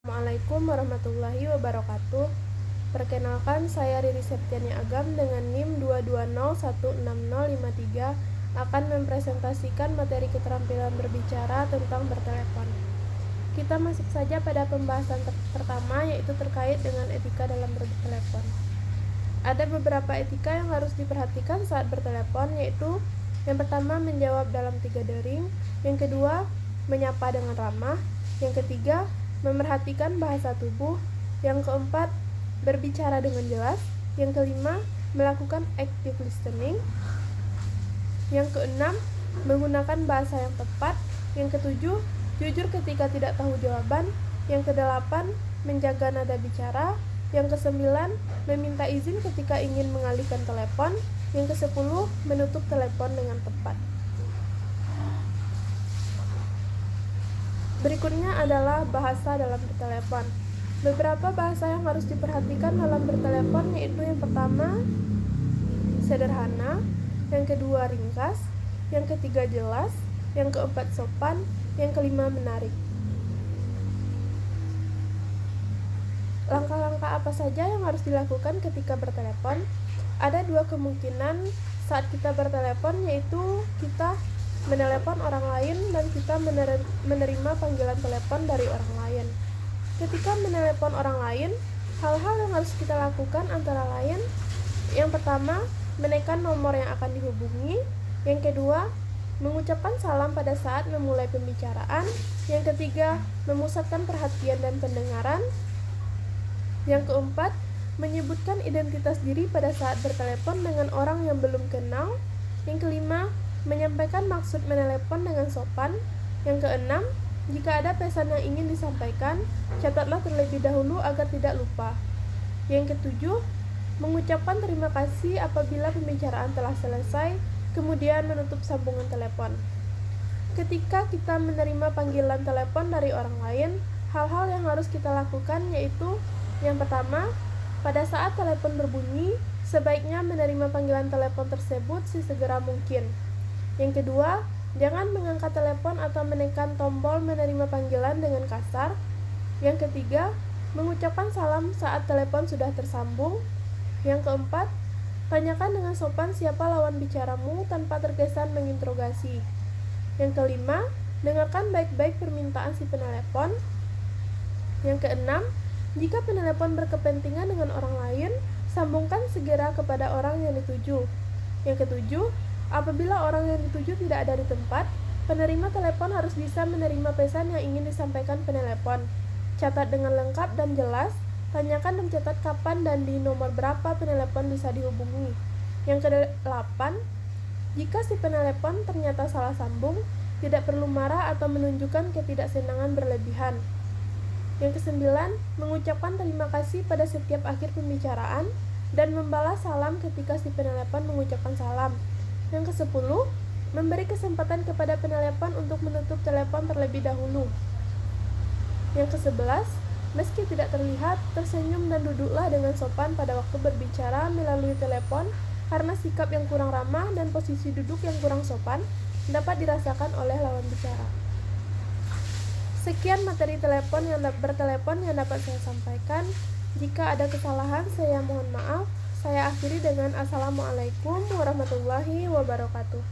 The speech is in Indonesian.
Assalamualaikum warahmatullahi wabarakatuh. Perkenalkan, saya Riri Septiani Agam dengan NIM 220160053 akan mempresentasikan materi keterampilan berbicara tentang bertelepon. Kita masuk saja pada pembahasan pertama, yaitu terkait dengan etika dalam bertelepon. Ada beberapa etika yang harus diperhatikan saat bertelepon, yaitu yang pertama, menjawab dalam 3 dering, yang kedua, menyapa dengan ramah, yang ketiga, memerhatikan bahasa tubuh, yang keempat, berbicara dengan jelas, yang kelima, melakukan active listening, yang keenam, menggunakan bahasa yang tepat, yang ketujuh, jujur ketika tidak tahu jawaban, yang kedelapan, menjaga nada bicara, yang kesembilan, meminta izin ketika ingin mengalihkan telepon, yang kesepuluh, menutup telepon dengan tepat. Berikutnya adalah bahasa dalam bertelepon. Beberapa bahasa yang harus diperhatikan dalam bertelepon yaitu yang pertama, sederhana, yang kedua, ringkas, yang ketiga, jelas, yang keempat, sopan, yang kelima, menarik. Langkah-langkah apa saja yang harus dilakukan ketika bertelepon? Ada dua kemungkinan saat kita bertelepon, yaitu kita menelepon orang lain dan kita menerima panggilan telepon dari orang lain. Ketika menelepon orang lain, hal-hal yang harus kita lakukan antara lain, yang pertama, menekan nomor yang akan dihubungi, yang kedua, mengucapkan salam pada saat memulai pembicaraan, yang ketiga, memusatkan perhatian dan pendengaran, yang keempat, menyebutkan identitas diri pada saat bertelepon dengan orang yang belum kenal, yang kelima, menyampaikan maksud menelepon dengan sopan, yang keenam, jika ada pesan yang ingin disampaikan, catatlah terlebih dahulu agar tidak lupa, yang ketujuh, mengucapkan terima kasih apabila pembicaraan telah selesai, kemudian menutup sambungan telepon. Ketika kita menerima panggilan telepon dari orang lain, hal-hal yang harus kita lakukan yaitu yang pertama, pada saat telepon berbunyi, sebaiknya menerima panggilan telepon tersebut sesegera mungkin. Yang kedua, jangan mengangkat telepon atau menekan tombol menerima panggilan dengan kasar. Yang ketiga, mengucapkan salam saat telepon sudah tersambung. Yang keempat, tanyakan dengan sopan siapa lawan bicaramu tanpa terkesan menginterogasi. Yang kelima, dengarkan baik-baik permintaan si penelepon. Yang keenam, jika penelepon berkepentingan dengan orang lain, sambungkan segera kepada orang yang dituju. Yang ketujuh, apabila orang yang dituju tidak ada di tempat, penerima telepon harus bisa menerima pesan yang ingin disampaikan penelepon. Catat dengan lengkap dan jelas, tanyakan dan catat kapan dan di nomor berapa penelepon bisa dihubungi. Yang ke-8, jika si penelepon ternyata salah sambung, tidak perlu marah atau menunjukkan ketidaksenangan berlebihan. Yang ke-9, mengucapkan terima kasih pada setiap akhir pembicaraan dan membalas salam ketika si penelepon mengucapkan salam. Yang ke-10, memberi kesempatan kepada penelepon untuk menutup telepon terlebih dahulu. Yang ke-11, meski tidak terlihat, tersenyum dan duduklah dengan sopan pada waktu berbicara melalui telepon karena sikap yang kurang ramah dan posisi duduk yang kurang sopan dapat dirasakan oleh lawan bicara. Sekian materi bertelepon yang dapat saya sampaikan. Jika ada kesalahan, saya mohon maaf. Saya akhiri dengan Assalamualaikum warahmatullahi wabarakatuh.